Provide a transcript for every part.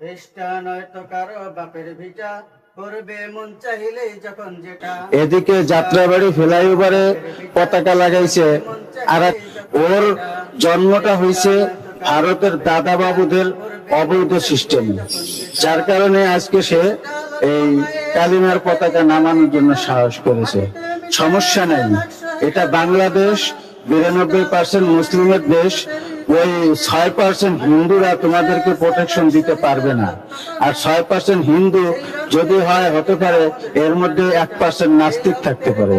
খ্রিস্টান হয়তো কারো বাপের ভিটা করবে মন চাইলেই যখন যেটা। এদিকে যাত্রাবাড়ি ফ্লাইওভারে পতাকা লাগাইছে, আর ওর জন্মটা হয়েছে ভারতের দাদা বাবুদের অবৈধ সিস্টেম, যার কারণে আজকে সে এই কালিমার পতাকা নামানোর জন্য সাহস করেছে। সমস্যা নেই, এটা বাংলাদেশ 92% মুসলিমের দেশ। ওই 6% হিন্দুরা তোমাদেরকে প্রোটেকশন দিতে পারবে না। আর 6% হিন্দু যদি হয়, হতে পারে এর মধ্যে 1% নাস্তিক থাকতে পারে।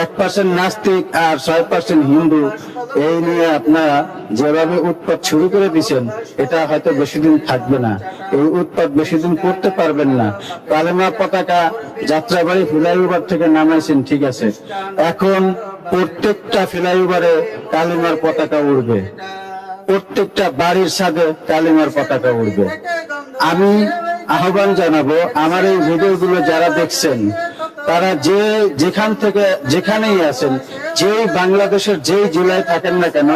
1% নাস্তিক আর 6% হিন্দু, এই নিয়ে আপনারা যেভাবে উৎপাত শুরু করে দিচ্ছেন, এটা হয়তো বেশি দিন থাকবে না। এই উৎপাত বেশি দিন করতে পারবেন না। কালেমা পতাকা যাত্রাবাড়ি ফ্লাইওভার থেকে নামাইছেন, ঠিক আছে, এখন প্রত্যেকটা ফ্লাইওভারে কালেমার পতাকা উড়বে, প্রত্যেকটা বাড়ির ছাদে কালেমার পতাকা উড়বে। আমি আহ্বান জানাবো, আমার এই ভিডিওগুলো যারা দেখছেন, তারা যেখান থেকে যেখানেই আছেন, যেই বাংলাদেশের যেই জেলায় থাকেন না কেন,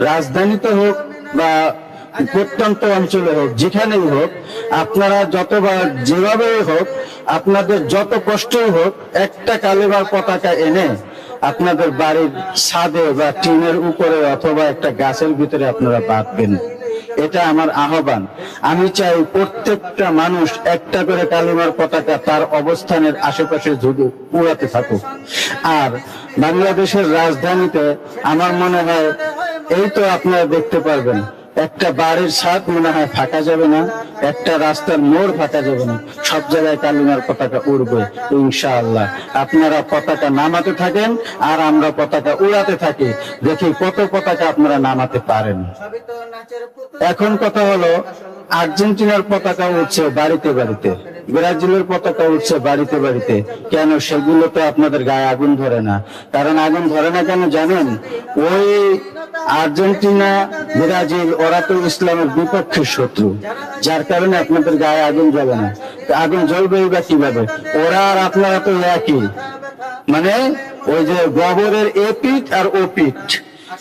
রাজধানীতে হোক বা প্রত্যন্ত অঞ্চলে হোক, যেখানেই হোক, আপনারা যতবার যেভাবেই হোক, আপনাদের যত কষ্টই হোক, একটা কালেমার পতাকা এনে আপনাদের বাড়ির ছাদে বা টিনের উপরে অথবা একটা গাছের ভিতরে আপনারা বাঁধবেন। এটা আমার আহ্বান। আমি চাই প্রত্যেকটা মানুষ একটা করে কালিমার পতাকা তার অবস্থানের আশেপাশে উড়াতে থাকুক। আর বাংলাদেশের রাজধানীতে আমার মনে হয়, এই তো আপনারা দেখতে পারবেন, একটা বাড়ির ছাদ মনে হয় ফাঁকা যাবে না, একটা রাস্তার মোড় ফাঁকা যাবে না, সব জায়গায় কালিমার পতাকা উড়বে ইনশাআল্লাহ। আপনারা পতাকা নামাতে থাকেন আর আমরা পতাকা উড়াতে থাকি, দেখি কত পতাকা আপনারা নামাতে পারেন। এখন কথা হলো, আর্জেন্টিনার পতাকা উঠছে বাড়িতে বাড়িতে, ব্রাজিলের পতাকা উঠছে বাড়িতে বাড়িতে, কেন সেগুলো তো আপনাদের গায়ে আগুন ধরে না? কারণ আগুন ধরে না কেন জানেন? ওই আর্জেন্টিনা ব্রাজিল ওরা তো ইসলামের বিপক্ষের শত্রু, যার কারণে আপনাদের গায়ে আগুন জ্বলে না। আগুন জ্বলবেই বা কিভাবে? ওরা আর আপনারা তো একই, মানে ওই যে গোবরের এপিঠ আর ওপিঠ,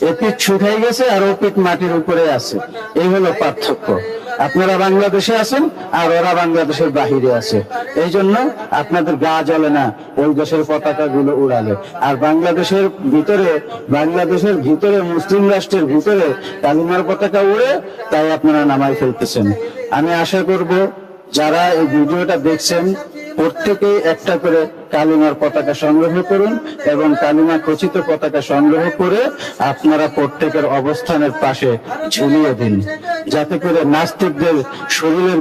এপিঠ শুকাই গেছে আর ওপিঠ মাটির উপরে আছে, এই হলো পার্থক্য। আপনারা বাংলাদেশে আছেন আর ওরা বাংলাদেশের বাহিরে আছে, এই জন্য আপনাদের গা জ্বলে না ওই দেশের পতাকা গুলো উড়ালে। আর বাংলাদেশের ভিতরে মুসলিম রাষ্ট্রের ভিতরে কালিমার পতাকা উড়ে, তাই আপনারা নামাই ফেলতেছেন। আমি আশা করব যারা এই ভিডিওটা দেখছেন, প্রত্যেকেই একটা করে কালিমার পতাকা সংগ্রহ করুন এবং কালিমা খচিত পতাকা সংগ্রহ করে আপনারা প্রত্যেকের অবস্থানের পাশে ঝুলিয়ে দিন, যাতে করে নাস্তিকদের শরীরের